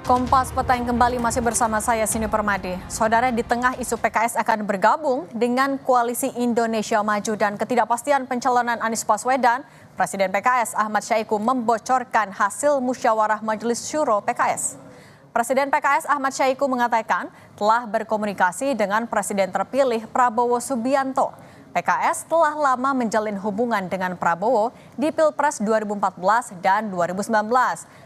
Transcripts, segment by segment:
Kompas Petang kembali masih bersama saya Sini Permadi. Saudara, di tengah isu PKS akan bergabung dengan Koalisi Indonesia Maju dan ketidakpastian pencalonan Anies Baswedan, Presiden PKS Ahmad Syahiku membocorkan hasil musyawarah Majelis Syuro PKS. Presiden PKS Ahmad Syahiku mengatakan telah berkomunikasi dengan Presiden terpilih Prabowo Subianto. PKS telah lama menjalin hubungan dengan Prabowo di Pilpres 2014 dan 2019.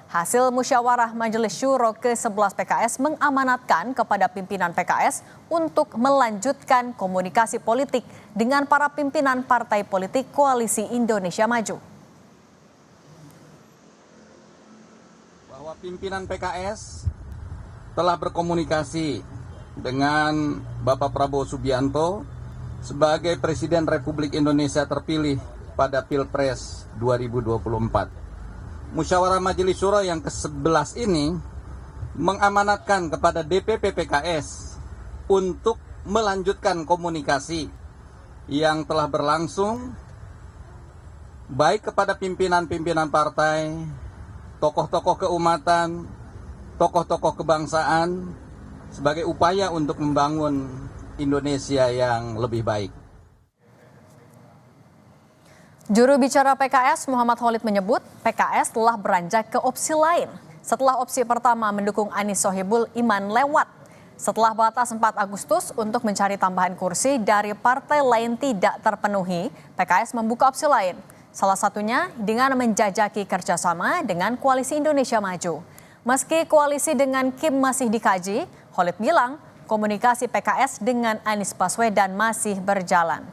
Hasil musyawarah Majelis Syuro ke-11 PKS mengamanatkan kepada pimpinan PKS untuk melanjutkan komunikasi politik dengan para pimpinan partai politik Koalisi Indonesia Maju. Bahwa pimpinan PKS telah berkomunikasi dengan Bapak Prabowo Subianto sebagai Presiden Republik Indonesia terpilih pada Pilpres 2024. Musyawarah Majelis Syuro yang ke-11 ini mengamanatkan kepada DPP PKS untuk melanjutkan komunikasi yang telah berlangsung baik kepada pimpinan-pimpinan partai, tokoh-tokoh keumatan, tokoh-tokoh kebangsaan sebagai upaya untuk membangun Indonesia yang lebih baik. Juru bicara PKS Muhammad Khalid menyebut PKS telah beranjak ke opsi lain setelah opsi pertama mendukung Anies Sohibul Iman lewat. Setelah batas 4 Agustus untuk mencari tambahan kursi dari partai lain tidak terpenuhi, PKS membuka opsi lain. Salah satunya dengan menjajaki kerjasama dengan Koalisi Indonesia Maju. Meski koalisi dengan Kim masih dikaji, Khalid bilang komunikasi PKS dengan Anies Baswedan masih berjalan.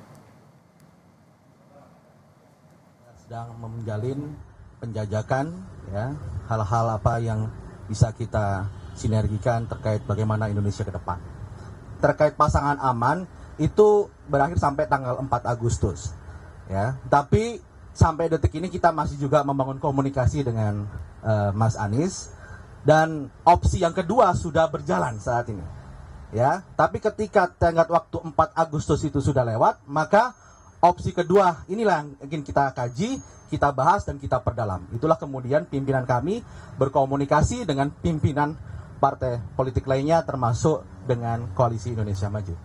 Sedang menjalin penjajakan, ya, hal-hal apa yang bisa kita sinergikan terkait bagaimana Indonesia ke depan. Terkait pasangan aman itu berakhir sampai tanggal 4 Agustus, ya. Tapi sampai detik ini kita masih juga membangun komunikasi dengan Mas Anies dan opsi yang kedua sudah berjalan saat ini. Ya, tapi ketika tenggat waktu 4 Agustus itu sudah lewat, maka opsi kedua inilah yang ingin kita kaji, kita bahas dan kita perdalam. Itulah kemudian pimpinan kami berkomunikasi dengan pimpinan partai politik lainnya termasuk dengan Koalisi Indonesia Maju.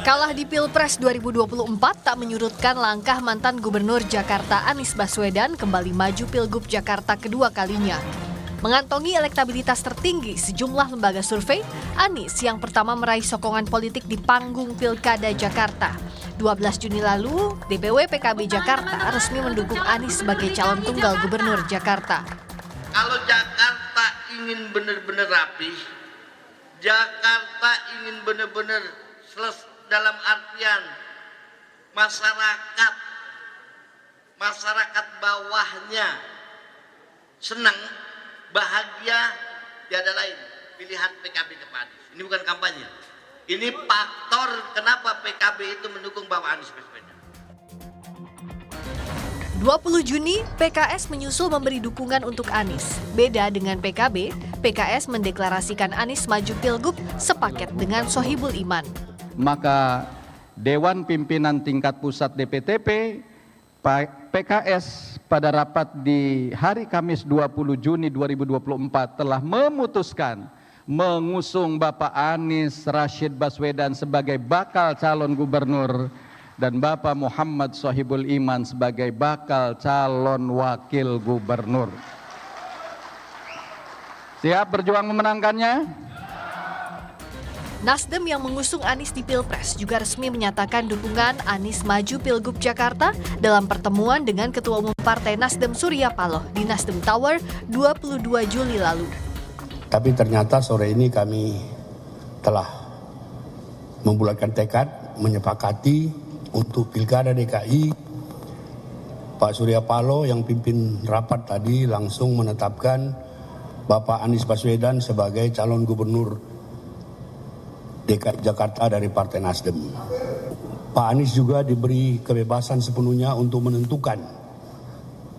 Kalah di Pilpres 2024 tak menyurutkan langkah mantan Gubernur Jakarta Anies Baswedan kembali maju Pilgub Jakarta kedua kalinya. Mengantongi elektabilitas tertinggi sejumlah lembaga survei, Anies yang pertama meraih sokongan politik di panggung Pilkada Jakarta. 12 Juni lalu, DPW PKB Jakarta resmi mendukung Anies sebagai calon tunggal Gubernur Jakarta. Kalau Jakarta ingin benar-benar rapi, Jakarta ingin benar-benar dalam artian masyarakat bawahnya senang, bahagia, tiada lain pilihan PKB kepada Anies. Ini bukan kampanye. Ini faktor kenapa PKB itu mendukung Bapak Anies Baswedan. 20 Juni, PKS menyusul memberi dukungan untuk Anies. Beda dengan PKB, PKS mendeklarasikan Anies maju Pilgub sepaket dengan Sohibul Iman. Maka Dewan Pimpinan Tingkat Pusat DPTP PKS pada rapat di hari Kamis 20 Juni 2024 telah memutuskan mengusung Bapak Anies Rashid Baswedan sebagai bakal calon gubernur dan Bapak Muhammad Sohibul Iman sebagai bakal calon wakil gubernur. Siap berjuang memenangkannya? Nasdem yang mengusung Anies di Pilpres juga resmi menyatakan dukungan Anies maju Pilgub Jakarta dalam pertemuan dengan Ketua Umum Partai Nasdem Surya Paloh di Nasdem Tower 22 Juli lalu. Tapi ternyata sore ini kami telah membulatkan tekad, menyepakati untuk Pilkada DKI. Pak Surya Paloh yang pimpin rapat tadi langsung menetapkan Bapak Anies Baswedan sebagai calon gubernur DKI Jakarta dari Partai Nasdem. Pak Anies juga diberi kebebasan sepenuhnya untuk menentukan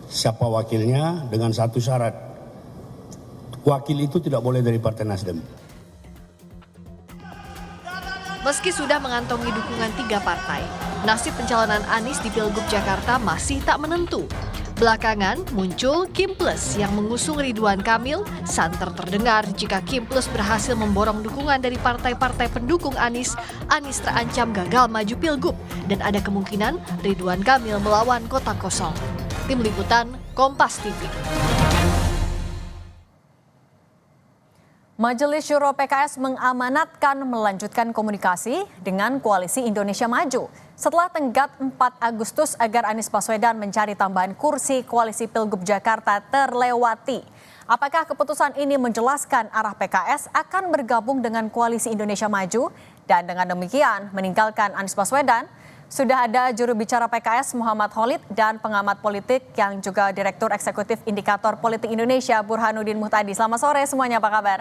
siapa wakilnya dengan satu syarat. Wakil itu tidak boleh dari Partai Nasdem. Meski sudah mengantongi dukungan 3 partai, nasib pencalonan Anies di Pilgub Jakarta masih tak menentu. Belakangan muncul Kim Plus yang mengusung Ridwan Kamil. Santer terdengar jika Kim Plus berhasil memborong dukungan dari partai-partai pendukung Anies terancam gagal maju pilgub dan ada kemungkinan Ridwan Kamil melawan kota kosong. Tim Liputan, Kompas TV. Majelis Syuro PKS mengamanatkan melanjutkan komunikasi dengan Koalisi Indonesia Maju setelah tenggat 4 Agustus agar Anies Baswedan mencari tambahan kursi Koalisi Pilgub Jakarta terlewati. Apakah keputusan ini menjelaskan arah PKS akan bergabung dengan Koalisi Indonesia Maju dan dengan demikian meninggalkan Anies Baswedan? Sudah ada juru bicara PKS Muhammad Khalid dan pengamat politik yang juga Direktur Eksekutif Indikator Politik Indonesia Burhanuddin Muhtadi. Selamat sore semuanya, apa kabar?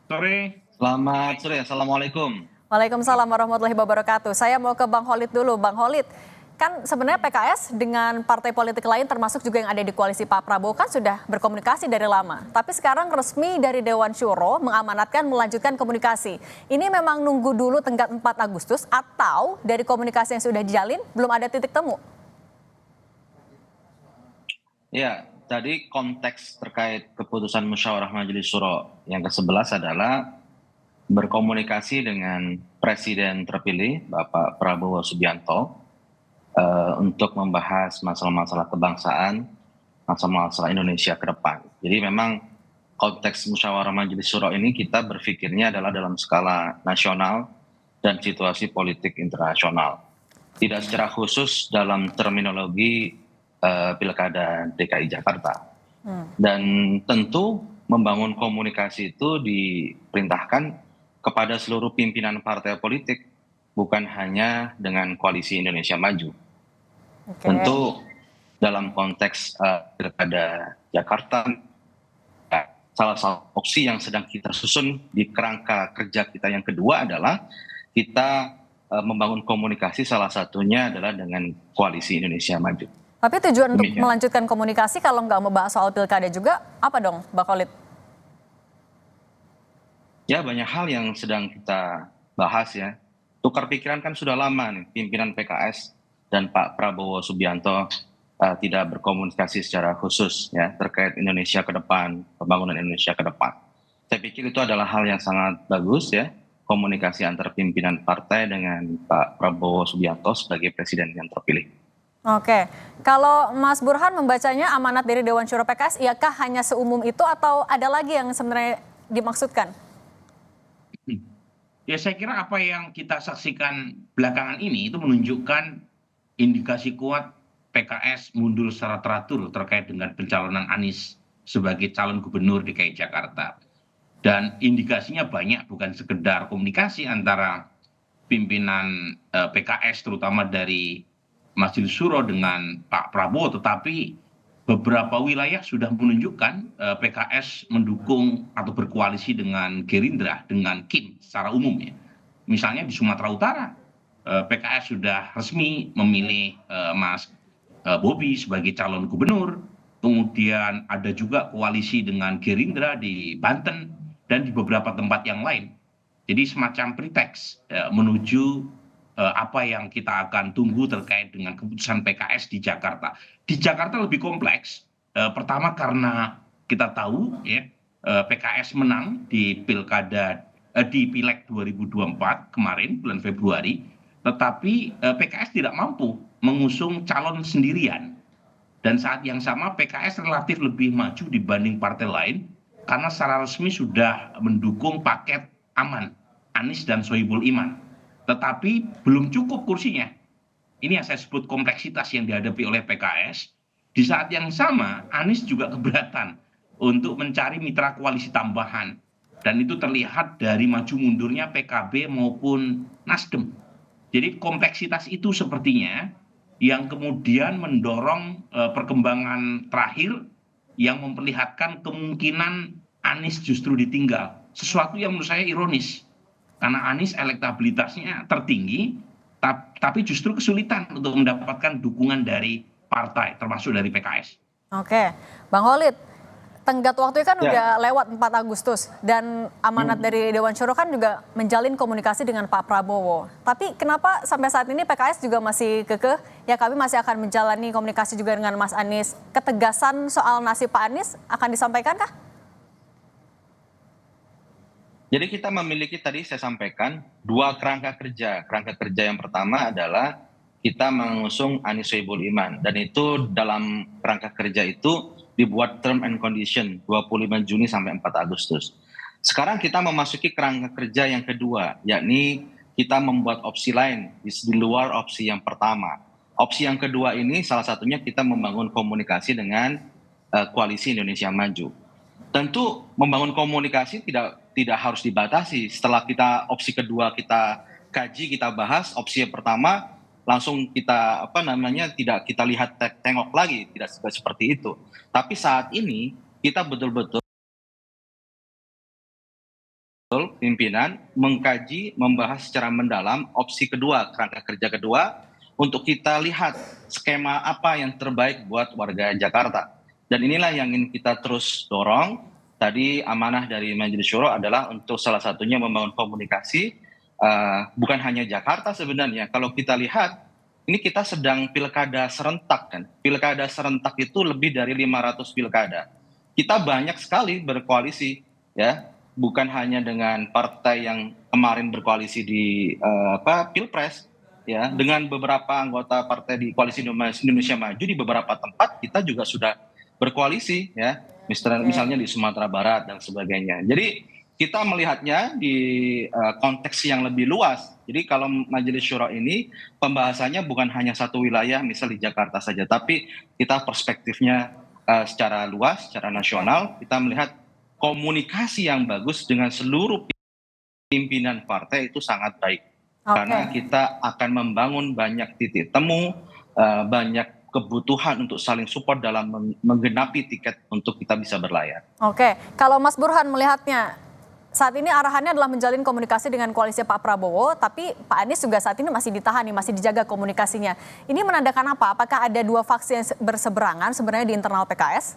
Sore. Selamat sore, Assalamualaikum. Waalaikumsalam warahmatullahi wabarakatuh. Saya mau ke Bang Khalid dulu. Bang Khalid, kan sebenarnya PKS dengan partai politik lain termasuk juga yang ada di koalisi Pak Prabowo kan sudah berkomunikasi dari lama. Tapi sekarang resmi dari Dewan Syuro mengamanatkan melanjutkan komunikasi. Ini memang nunggu dulu tenggat 4 Agustus atau dari komunikasi yang sudah dijalin belum ada titik temu? Ya, tadi konteks terkait keputusan musyawarah Majelis Syuro yang ke-11 adalah berkomunikasi dengan Presiden terpilih Bapak Prabowo Subianto untuk membahas masalah-masalah kebangsaan, masalah-masalah Indonesia ke depan. Jadi memang konteks musyawarah Majelis Syuro ini kita berpikirnya adalah dalam skala nasional dan situasi politik internasional. Tidak secara khusus dalam terminologi Pilkada DKI Jakarta. Dan tentu membangun komunikasi itu diperintahkan kepada seluruh pimpinan partai politik, bukan hanya dengan Koalisi Indonesia Maju. Tentu dalam konteks Pilkada Jakarta, salah satu opsi yang sedang kita susun di kerangka kerja kita yang kedua adalah kita membangun komunikasi, salah satunya adalah dengan Koalisi Indonesia Maju. Tapi tujuan untuk melanjutkan komunikasi kalau nggak membahas soal pilkada juga, apa dong Bang Khalid? Ya, banyak hal yang sedang kita bahas ya. Tukar pikiran kan sudah lama nih, pimpinan PKS dan Pak Prabowo Subianto tidak berkomunikasi secara khusus ya terkait Indonesia ke depan, pembangunan Indonesia ke depan. Saya pikir itu adalah hal yang sangat bagus ya, komunikasi antar pimpinan partai dengan Pak Prabowo Subianto sebagai presiden yang terpilih. Oke, kalau Mas Burhan membacanya amanat dari Dewan Syuro PKS, iakah hanya seumum itu atau ada lagi yang sebenarnya dimaksudkan? Ya, saya kira apa yang kita saksikan belakangan ini itu menunjukkan indikasi kuat PKS mundur secara teratur terkait dengan pencalonan Anies sebagai calon gubernur DKI Jakarta. Dan indikasinya banyak, bukan sekedar komunikasi antara pimpinan PKS terutama dari Majelis Syuro dengan Pak Prabowo, tetapi beberapa wilayah sudah menunjukkan PKS mendukung atau berkoalisi dengan Gerindra, dengan Kim secara umum ya. Misalnya di Sumatera Utara, PKS sudah resmi memilih Mas Bobi sebagai calon gubernur. Kemudian ada juga koalisi dengan Gerindra di Banten dan di beberapa tempat yang lain. Jadi semacam preteks menuju apa yang kita akan tunggu terkait dengan keputusan PKS di Jakarta. Di Jakarta lebih kompleks. Pertama karena kita tahu ya PKS menang di pilkada di Pileg 2024 kemarin bulan Februari, tetapi PKS tidak mampu mengusung calon sendirian. Dan saat yang sama PKS relatif lebih maju dibanding partai lain karena secara resmi sudah mendukung paket aman Anies dan Sohibul Iman. Tetapi belum cukup kursinya. Ini yang saya sebut kompleksitas yang dihadapi oleh PKS. Di saat yang sama, Anies juga keberatan untuk mencari mitra koalisi tambahan. Dan itu terlihat dari maju mundurnya PKB maupun Nasdem. Jadi kompleksitas itu sepertinya yang kemudian mendorong perkembangan terakhir yang memperlihatkan kemungkinan Anies justru ditinggal. Sesuatu yang menurut saya ironis. Karena Anies elektabilitasnya tertinggi, tapi justru kesulitan untuk mendapatkan dukungan dari partai, termasuk dari PKS. Oke, Bang Khalid, tenggat waktunya kan Ya. udah lewat 4 Agustus dan amanat dari Dewan Syuro kan juga menjalin komunikasi dengan Pak Prabowo. Tapi kenapa sampai saat ini PKS juga masih kekeh, ya kami masih akan menjalani komunikasi juga dengan Mas Anies. Ketegasan soal nasib Pak Anies akan disampaikan kah? Jadi kita memiliki tadi saya sampaikan 2 kerangka kerja. Kerangka kerja yang pertama adalah kita mengusung Anies Sohibul Iman, dan itu dalam kerangka kerja itu dibuat term and condition 25 Juni sampai 4 Agustus. Sekarang kita memasuki kerangka kerja yang kedua, yakni kita membuat opsi lain di luar opsi yang pertama. Opsi yang kedua ini salah satunya kita membangun komunikasi dengan Koalisi Indonesia Maju. Tentu membangun komunikasi tidak harus dibatasi. Setelah kita opsi kedua kita kaji, kita bahas, opsi yang pertama langsung kita tidak kita lihat tengok lagi, tidak seperti itu. Tapi saat ini kita betul-betul pimpinan mengkaji, membahas secara mendalam opsi kedua, kerangka kerja kedua, untuk kita lihat skema apa yang terbaik buat warga Jakarta. Dan inilah yang ingin kita terus dorong. Tadi amanah dari Majelis Syuro adalah untuk salah satunya membangun komunikasi, bukan hanya Jakarta sebenarnya. Kalau kita lihat, ini kita sedang pilkada serentak kan. Pilkada serentak itu lebih dari 500 pilkada. Kita banyak sekali berkoalisi, ya. Bukan hanya dengan partai yang kemarin berkoalisi di Pilpres, ya. Dengan beberapa anggota partai di Koalisi Indonesia Maju di beberapa tempat kita juga sudah berkoalisi, ya. Misalnya di Sumatera Barat dan sebagainya. Jadi kita melihatnya di konteks yang lebih luas. Jadi kalau Majelis Syuro ini pembahasannya bukan hanya satu wilayah, misal di Jakarta saja, tapi kita perspektifnya secara luas, secara nasional, kita melihat komunikasi yang bagus dengan seluruh pimpinan partai itu sangat baik. Karena kita akan membangun banyak titik temu, banyak kebutuhan untuk saling support dalam menggenapi tiket untuk kita bisa berlayar. Oke, kalau Mas Burhan melihatnya, saat ini arahannya adalah menjalin komunikasi dengan koalisi Pak Prabowo, tapi Pak Anies juga saat ini masih ditahan, masih dijaga komunikasinya. Ini menandakan apa? Apakah ada 2 faksi yang berseberangan sebenarnya di internal PKS?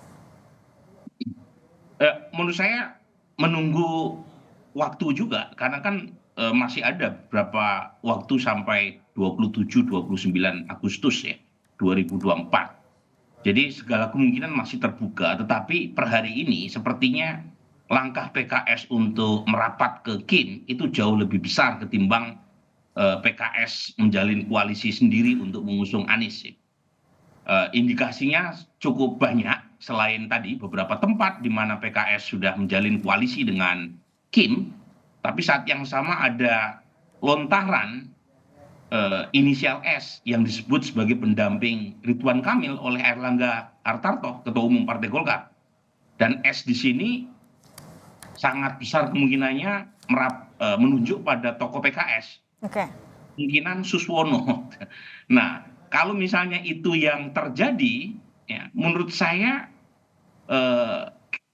Menurut saya menunggu waktu juga, karena kan masih ada berapa waktu sampai 27-29 Agustus ya 2024. Jadi segala kemungkinan masih terbuka, tetapi per hari ini sepertinya langkah PKS untuk merapat ke KIM itu jauh lebih besar ketimbang PKS menjalin koalisi sendiri untuk mengusung Anies. Indikasinya cukup banyak, selain tadi beberapa tempat di mana PKS sudah menjalin koalisi dengan KIM, tapi saat yang sama ada lontaran inisial S yang disebut sebagai pendamping Ridwan Kamil oleh Erlangga Hartarto, Ketua Umum Partai Golkar. Dan S di sini sangat besar kemungkinannya menunjuk pada tokoh PKS. Kemungkinan Suswono. Nah, kalau misalnya itu yang terjadi, ya, menurut saya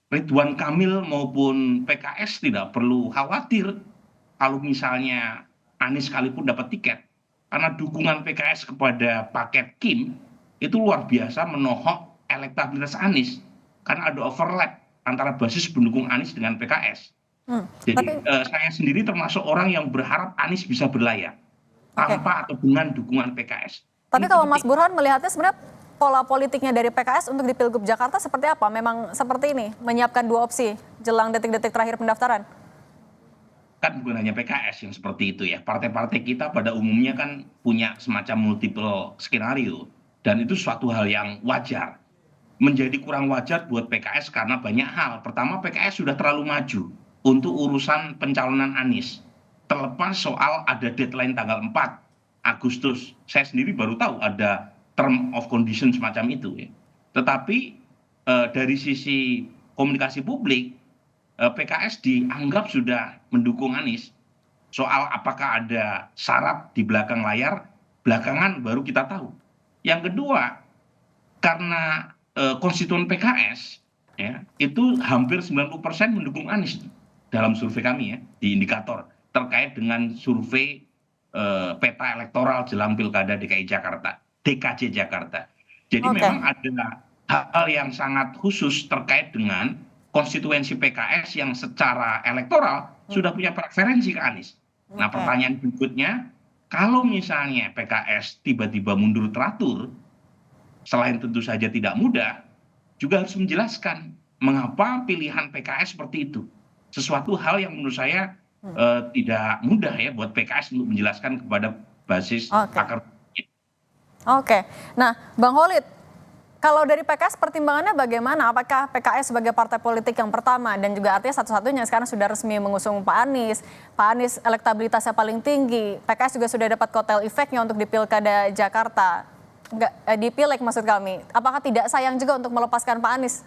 Ridwan Kamil maupun PKS tidak perlu khawatir kalau misalnya Anies sekalipun dapat tiket. Karena dukungan PKS kepada paket KIM itu luar biasa menohok elektabilitas Anies. Karena ada overlap antara basis pendukung Anies dengan PKS. Jadi saya sendiri termasuk orang yang berharap Anies bisa berlayar tanpa atau dengan dukungan PKS. Tapi kalau Mas Burhan melihatnya sebenarnya pola politiknya dari PKS untuk di Pilgub Jakarta seperti apa? Memang seperti ini, menyiapkan 2 opsi jelang detik-detik terakhir pendaftaran? Kan bukan hanya PKS yang seperti itu ya. Partai-partai kita pada umumnya kan punya semacam multiple skenario. Dan itu suatu hal yang wajar. Menjadi kurang wajar buat PKS karena banyak hal. Pertama, PKS sudah terlalu maju untuk urusan pencalonan Anies. Terlepas soal ada deadline tanggal 4 Agustus. Saya sendiri baru tahu ada term of condition semacam itu ya. Tetapi dari sisi komunikasi publik, PKS dianggap sudah mendukung Anies. Soal apakah ada syarat di belakang layar, belakangan baru kita tahu. Yang kedua, karena konstituen PKS ya, itu hampir 90% mendukung Anies dalam survei kami ya, di indikator terkait dengan survei peta elektoral jelang Pilkada DKI Jakarta, DKJ Jakarta. Jadi memang ada hal yang sangat khusus terkait dengan konstituensi PKS yang secara elektoral sudah punya preferensi ke Anies. Nah, pertanyaan berikutnya, kalau misalnya PKS tiba-tiba mundur teratur, selain tentu saja tidak mudah, juga harus menjelaskan mengapa pilihan PKS seperti itu. Sesuatu hal yang menurut saya tidak mudah ya buat PKS untuk menjelaskan kepada basis akar. Oke, nah Bang Holid, kalau dari PKS pertimbangannya bagaimana? Apakah PKS sebagai partai politik yang pertama dan juga artinya satu-satunya sekarang sudah resmi mengusung Pak Anies elektabilitasnya paling tinggi, PKS juga sudah dapat kotel efeknya untuk di Pilkada Jakarta, di Pileg maksud kami. Apakah tidak sayang juga untuk melepaskan Pak Anies?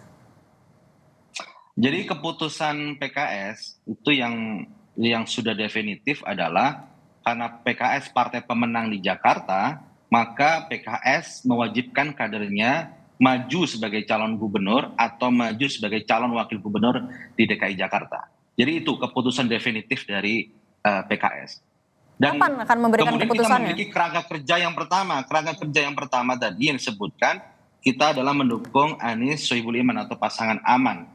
Jadi keputusan PKS itu yang sudah definitif adalah karena PKS partai pemenang di Jakarta, maka PKS mewajibkan kadernya maju sebagai calon gubernur atau maju sebagai calon wakil gubernur di DKI Jakarta. Jadi itu keputusan definitif dari PKS. Dan kapan akan memberikan kemudian keputusannya? kita memiliki kerangka kerja yang pertama. Kerangka kerja yang pertama tadi yang disebutkan, kita adalah mendukung Anies Sohibul Iman atau pasangan aman.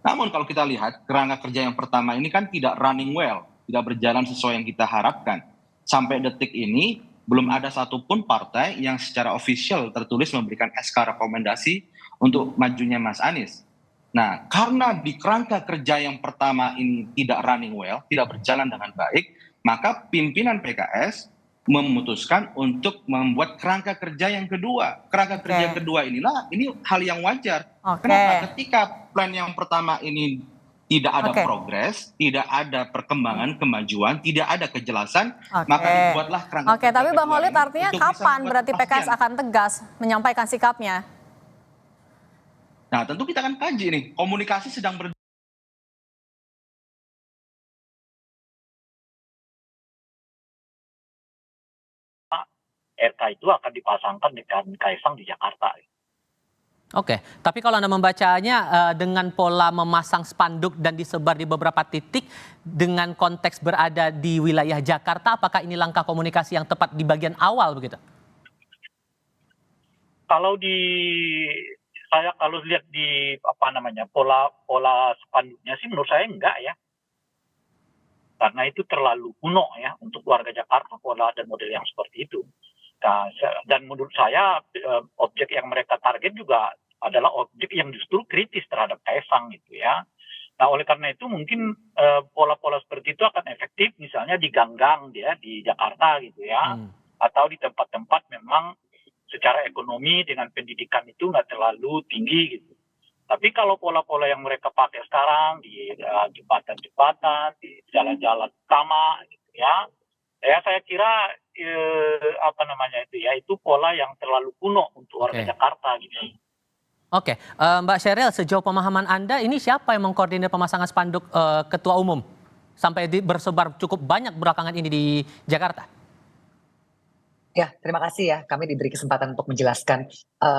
Namun kalau kita lihat kerangka kerja yang pertama ini kan tidak running well, tidak berjalan sesuai yang kita harapkan. Sampai detik ini belum ada satupun partai yang secara official tertulis memberikan SK rekomendasi untuk majunya Mas Anies. Nah, karena di kerangka kerja yang pertama ini tidak running well, tidak berjalan dengan baik, maka pimpinan PKS memutuskan untuk membuat kerangka kerja yang kedua. Kerangka kerja kedua ini hal yang wajar. Kenapa? Ketika plan yang pertama ini tidak ada progres, tidak ada perkembangan, kemajuan, tidak ada kejelasan, maka dibuatlah kerangka. Oke, tapi Bang Holid artinya kapan berarti PKS akan tegas menyampaikan sikapnya? Nah, tentu kita akan kaji nih, komunikasi sedang berjalan. RK itu akan dipasangkan dengan Kaisang di Jakarta. Oke, tapi kalau Anda membacanya dengan pola memasang spanduk dan disebar di beberapa titik dengan konteks berada di wilayah Jakarta, apakah ini langkah komunikasi yang tepat di bagian awal begitu? Kalau lihat di pola spanduknya sih menurut saya enggak ya. Karena itu terlalu kuno ya untuk warga Jakarta pola dan model yang seperti itu. Nah, dan menurut saya objek yang mereka target juga adalah objek yang justru kritis terhadap Kaisang gitu ya. Nah, oleh karena itu mungkin pola-pola seperti itu akan efektif misalnya di gang-gang dia di Jakarta gitu ya. Atau di tempat-tempat memang secara ekonomi dengan pendidikan itu nggak terlalu tinggi gitu. Tapi kalau pola-pola yang mereka pakai sekarang di jembatan-jembatan, di jalan-jalan utama gitu ya, saya kira itu pola yang terlalu kuno untuk warga Jakarta gitu. Oke, Mbak Sheryl, sejauh pemahaman Anda, ini siapa yang mengkoordinir pemasangan spanduk ketua umum sampai bersebar cukup banyak belakangan ini di Jakarta? Ya, terima kasih ya. Kami diberi kesempatan untuk menjelaskan.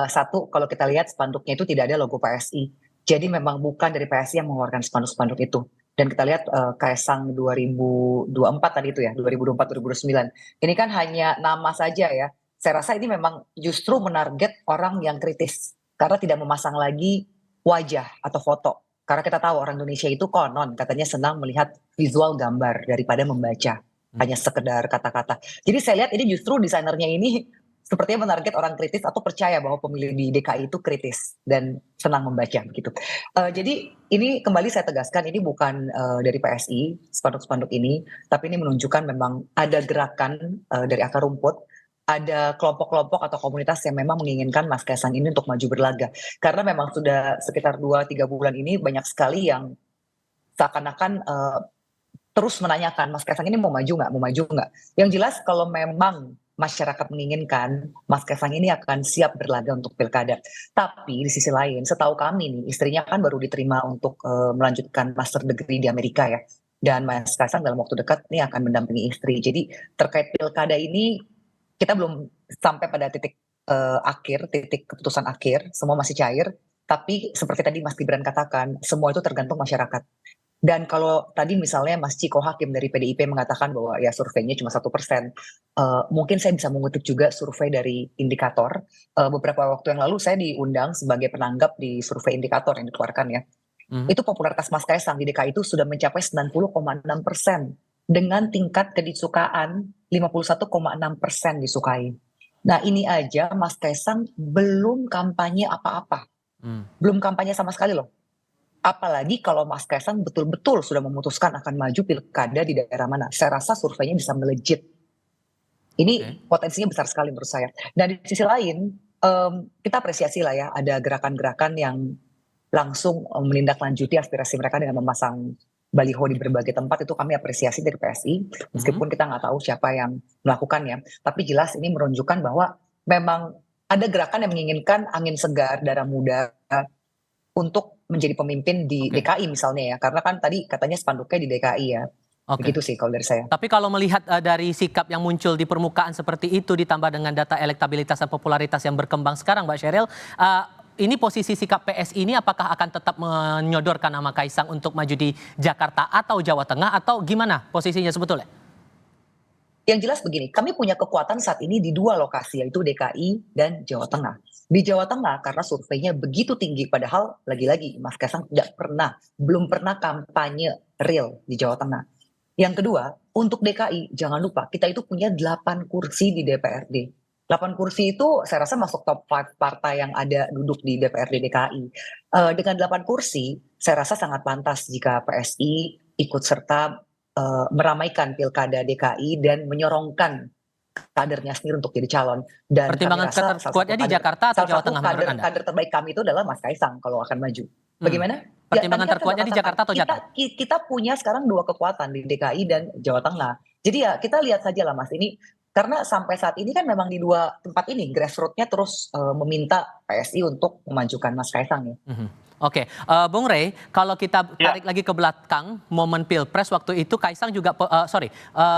Satu, kalau kita lihat spanduknya itu tidak ada logo PSI. Jadi memang bukan dari PSI yang mengeluarkan spanduk-spanduk itu. Dan kita lihat Kaisang 2024 tadi itu ya, 2024-2029. Ini kan hanya nama saja ya. Saya rasa ini memang justru menarget orang yang kritis. Karena tidak memasang lagi wajah atau foto. Karena kita tahu orang Indonesia itu konon katanya senang melihat visual gambar daripada membaca. Hanya sekedar kata-kata. Jadi saya lihat ini justru desainernya ini sepertinya menarget orang kritis atau percaya bahwa pemilih di DKI itu kritis dan senang membaca begitu. Jadi ini kembali saya tegaskan ini bukan dari PSI spanduk-spanduk ini, tapi ini menunjukkan memang ada gerakan dari akar rumput, ada kelompok-kelompok atau komunitas yang memang menginginkan Mas Kaisang ini untuk maju berlaga. Karena memang sudah sekitar 2-3 bulan ini banyak sekali yang seakan-akan terus menanyakan Mas Kaisang ini mau maju nggak? Yang jelas kalau memang masyarakat menginginkan Mas Kaisang ini akan siap berlaga untuk pilkada. Tapi di sisi lain, setahu kami nih, istrinya kan baru diterima untuk melanjutkan master degree di Amerika ya. Dan Mas Kaisang dalam waktu dekat ini akan mendampingi istri. Jadi terkait pilkada ini kita belum sampai pada titik titik keputusan akhir, semua masih cair. Tapi seperti tadi Mas Gibran katakan, semua itu tergantung masyarakat. Dan kalau tadi misalnya Mas Ciko Hakim dari PDIP mengatakan bahwa ya surveinya cuma 1%, mungkin saya bisa mengutip juga survei dari Indikator. Beberapa waktu yang lalu saya diundang sebagai penanggap di survei Indikator yang dikeluarkan ya. Itu popularitas Mas Kaisang di DKI itu sudah mencapai 90,6% dengan tingkat kedisukaan 51,6% disukai. Nah ini aja Mas Kaisang belum kampanye apa-apa, belum kampanye sama sekali loh. Apalagi kalau Mas Kaisang betul-betul sudah memutuskan akan maju pilkada di daerah mana. Saya rasa surveinya bisa melejit. Ini potensinya besar sekali menurut saya. Dan di sisi lain, kita apresiasi lah ya, ada gerakan-gerakan yang langsung menindaklanjuti aspirasi mereka dengan memasang baliho di berbagai tempat. Itu kami apresiasi dari PSI, meskipun kita nggak tahu siapa yang melakukannya. Tapi jelas ini menunjukkan bahwa memang ada gerakan yang menginginkan angin segar, darah muda untuk menjadi pemimpin di DKI misalnya ya. Karena kan tadi katanya spanduknya di DKI ya. Begitu sih kalau dari saya. Tapi kalau melihat dari sikap yang muncul di permukaan seperti itu ditambah dengan data elektabilitas dan popularitas yang berkembang sekarang, Mbak Sheryl, ini posisi sikap PSI ini apakah akan tetap menyodorkan nama Kaisang untuk maju di Jakarta atau Jawa Tengah atau gimana posisinya sebetulnya? Yang jelas begini, kami punya kekuatan saat ini di 2 lokasi, yaitu DKI dan Jawa Tengah. Di Jawa Tengah karena surveinya begitu tinggi, padahal lagi-lagi Mas Kaisang belum pernah kampanye real di Jawa Tengah. Yang kedua, untuk DKI jangan lupa kita itu punya 8 kursi di DPRD. 8 kursi itu saya rasa masuk top 5 partai yang ada duduk di DPRD DKI. Dengan 8 kursi, saya rasa sangat pantas jika PSI ikut serta meramaikan pilkada DKI dan menyorongkan kadernya sendiri untuk jadi calon. Dan pertimbangan kuatnya di Jakarta atau Jawa Tengah menurut Anda? Kader terbaik kami itu adalah Mas Kaisang kalau akan maju. Bagaimana? Pertimbangan terkuatnya di Jakarta atau Jateng? Kita punya sekarang 2 kekuatan di DKI dan Jawa Tengah. Jadi ya kita lihat saja lah Mas ini. Karena sampai saat ini kan memang di 2 tempat ini grassroots-nya terus meminta PSI untuk memajukan Mas Kaisang ya. Oke, Bung Rey, kalau kita tarik lagi ke belakang momen Pilpres waktu itu Kaisang juga,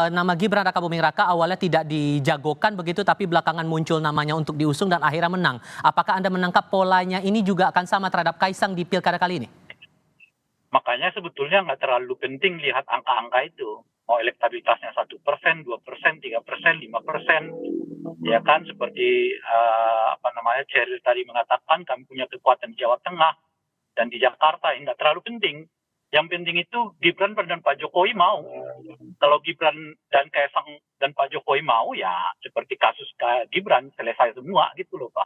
nama Gibran Raka Buming Raka awalnya tidak dijagokan begitu, tapi belakangan muncul namanya untuk diusung dan akhirnya menang. Apakah Anda menangkap polanya ini juga akan sama terhadap Kaisang di pilkada kali ini? Makanya sebetulnya nggak terlalu penting lihat angka-angka itu. Mau elektabilitasnya 1%, 2%, 3%, 5%, ya kan seperti Sheryl tadi mengatakan kami punya kekuatan di Jawa Tengah dan di Jakarta, nggak terlalu penting. Yang penting itu Gibran dan Pak Jokowi mau. Kalau Gibran dan Kaisang dan Pak Jokowi mau, ya seperti kasus Gibran selesai semua gitu loh Pak.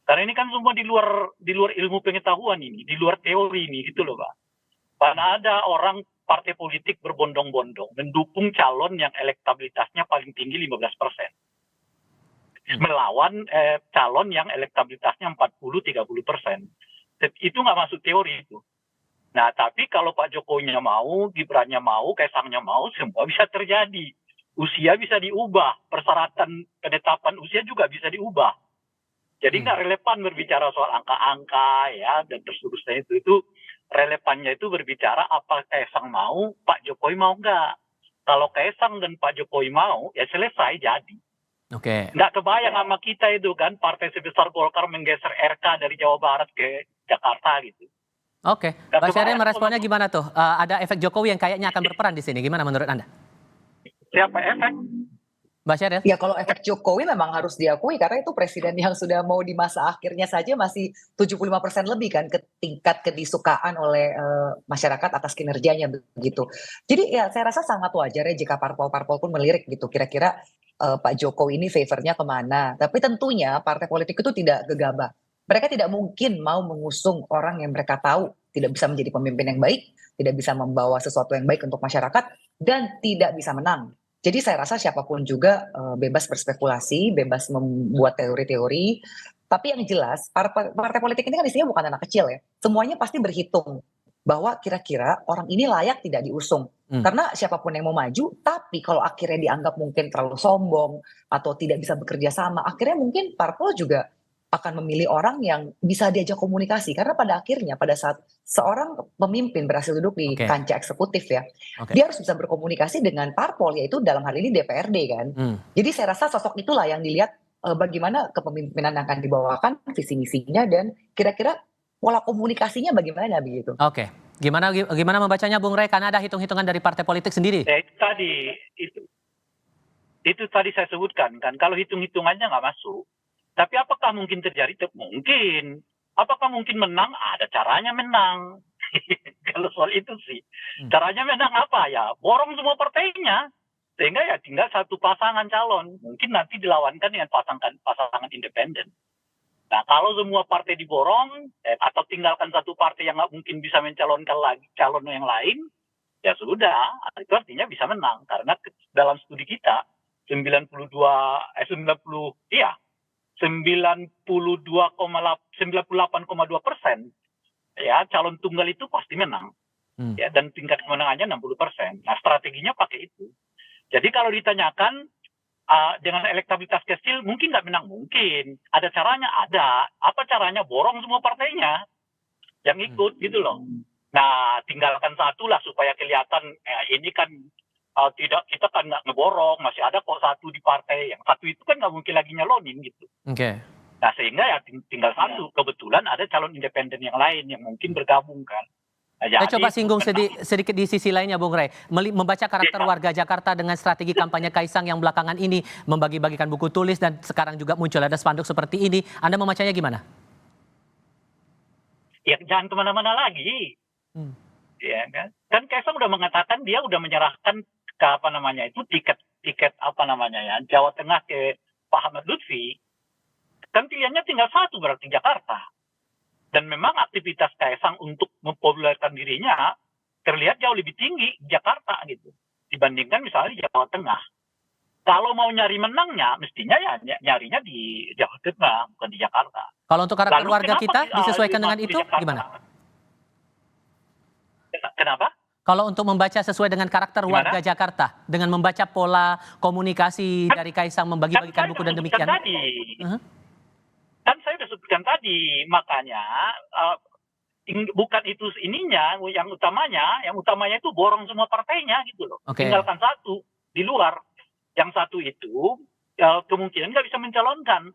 Karena ini kan semua di luar ilmu pengetahuan ini, di luar teori ini gitu loh Pak. Karena ada orang partai politik berbondong-bondong mendukung calon yang elektabilitasnya paling tinggi 15%. Melawan calon yang elektabilitasnya 40-30%. Itu nggak masuk teori itu. Nah, tapi kalau Pak Jokowinya mau, Gibrannya mau, Kaisangnya mau, semua bisa terjadi. Usia bisa diubah, persyaratan penetapan usia juga bisa diubah. Jadi nggak relevan berbicara soal angka-angka ya dan terus-terusnya itu relevannya itu berbicara apa Kaisang mau, Pak Jokowi mau nggak. Kalau Kaisang dan Pak Jokowi mau, ya selesai jadi. Nggak kebayang sama kita itu kan, partai sebesar Golkar menggeser RK dari Jawa Barat ke Jakarta gitu. Mbak Sheryl meresponnya gimana tuh? Ada efek Jokowi yang kayaknya akan berperan di sini. Gimana menurut Anda? Siapa efek? Mbak Sheryl? Ya kalau efek Jokowi memang harus diakui karena itu presiden yang sudah mau di masa akhirnya saja masih 75% lebih kan ke tingkat kedisukaan oleh masyarakat atas kinerjanya begitu. Jadi ya saya rasa sangat wajar ya jika parpol-parpol pun melirik gitu kira-kira Pak Jokowi ini favornya kemana. Tapi tentunya partai politik itu tidak gegabah. Mereka tidak mungkin mau mengusung orang yang mereka tahu tidak bisa menjadi pemimpin yang baik, tidak bisa membawa sesuatu yang baik untuk masyarakat, dan tidak bisa menang. Jadi saya rasa siapapun juga bebas berspekulasi, bebas membuat teori-teori. Tapi yang jelas partai politik ini kan isinya bukan anak kecil ya. Semuanya pasti berhitung bahwa kira-kira orang ini layak tidak diusung. Karena siapapun yang mau maju, tapi kalau akhirnya dianggap mungkin terlalu sombong atau tidak bisa bekerja sama, akhirnya mungkin parpol juga akan memilih orang yang bisa diajak komunikasi. Karena pada akhirnya pada saat seorang pemimpin berhasil duduk di kancah eksekutif ya, dia harus bisa berkomunikasi dengan parpol, yaitu dalam hal ini DPRD kan. Jadi saya rasa sosok itulah yang dilihat bagaimana kepemimpinan akan dibawakan, visi misinya, dan kira-kira pola komunikasinya bagaimana begitu. Gimana membacanya Bung Rey? Karena ada hitung-hitungan dari partai politik sendiri. Itu tadi saya sebutkan kan, kalau hitung-hitungannya nggak masuk. Tapi apakah mungkin terjadi? Mungkin. Apakah mungkin menang? Ada caranya menang. Kalau soal itu sih. Caranya menang apa ya? Borong semua partainya. Sehingga ya tinggal satu pasangan calon. Mungkin nanti dilawankan dengan pasangan independen. Nah, kalau semua partai diborong, atau tinggalkan satu partai yang nggak mungkin bisa mencalonkan lagi calon yang lain, ya sudah, itu artinya bisa menang. Karena dalam studi kita, 98,2% ya calon tunggal itu pasti menang. Ya, dan tingkat kemenangannya 60%. Nah, strateginya pakai itu. Jadi kalau ditanyakan dengan elektabilitas kecil mungkin nggak menang, mungkin. Ada caranya, ada. Apa caranya? Borong semua partainya yang ikut gitu loh. Nah, tinggalkan satu lah supaya kelihatan ini kan tidak, kita kan nggak ngeborong, masih ada kok satu di partai. Yang satu itu kan nggak mungkin lagi nyalonin gitu. Oke. Nah, sehingga ya tinggal satu. Kebetulan ada calon independen yang lain yang mungkin bergabung kan. Nah, Saya coba singgung sedikit di sisi lainnya, Bung Rey. Membaca karakter warga Jakarta dengan strategi kampanye Kaisang yang belakangan ini membagi-bagikan buku tulis dan sekarang juga muncul ada spanduk seperti ini. Anda memacanya gimana? Ya jangan kemana-mana lagi. Ya kan? Kan Kaisang udah mengatakan dia udah menyerahkan ke tiket Jawa Tengah ke Pak Ahmad Lutfi. Kan pilihannya tinggal satu, berarti Jakarta. Dan memang aktivitas Kaisang untuk mempopulerkan dirinya terlihat jauh lebih tinggi di Jakarta gitu dibandingkan misalnya di Jawa Tengah. Kalau mau nyari menangnya, mestinya ya nyarinya di Jawa Tengah, bukan di Jakarta. Kalau untuk karakter warga kita disesuaikan dengan itu gimana? Kenapa? Kalau untuk membaca sesuai dengan karakter warga Jakarta, dengan membaca pola komunikasi dari Kaisang membagi-bagikan buku dan demikian. Kan saya sudah sebutkan tadi, makanya bukan itu ininya, yang utamanya itu borong semua partainya gitu loh. Tinggalkan satu di luar, yang satu itu kemungkinan nggak bisa mencalonkan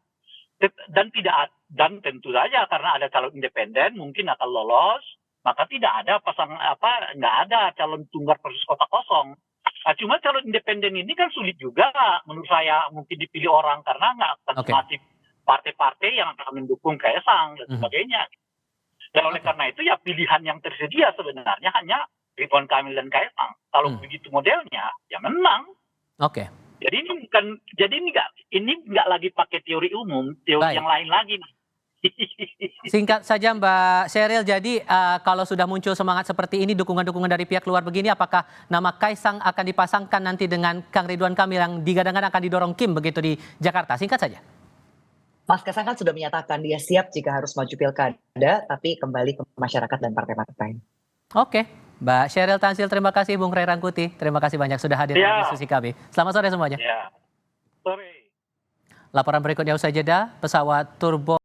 dan tentu saja karena ada calon independen mungkin akan lolos, maka tidak ada nggak ada calon tunggal versus kota kosong. Nah, cuma calon independen ini kan sulit juga menurut saya mungkin dipilih orang karena nggak akan masif partai-partai yang akan mendukung Kaisang dan sebagainya. Dan oleh karena itu ya pilihan yang tersedia sebenarnya hanya Ridwan Kamil dan Kaisang. Kalau begitu modelnya ya menang. Oke. Jadi ini nggak lagi pakai teori umum, teori yang lain lagi. Singkat saja Mbak Sheryl, jadi kalau sudah muncul semangat seperti ini, dukungan-dukungan dari pihak luar begini, apakah nama Kaisang akan dipasangkan nanti dengan Kang Ridwan Kamil yang digadang-gadang akan didorong Kim begitu di Jakarta? Singkat saja. Mas Kaisang kan sudah menyatakan dia siap jika harus maju pilkada, tapi kembali ke masyarakat dan partai-partai. Oke, Mbak Sheryl Tanzil, terima kasih. Bung Rey Rangkuti, terima kasih banyak sudah hadir di diskusi kami. Selamat sore semuanya. Sore. Laporan berikutnya usai jeda, pesawat turbo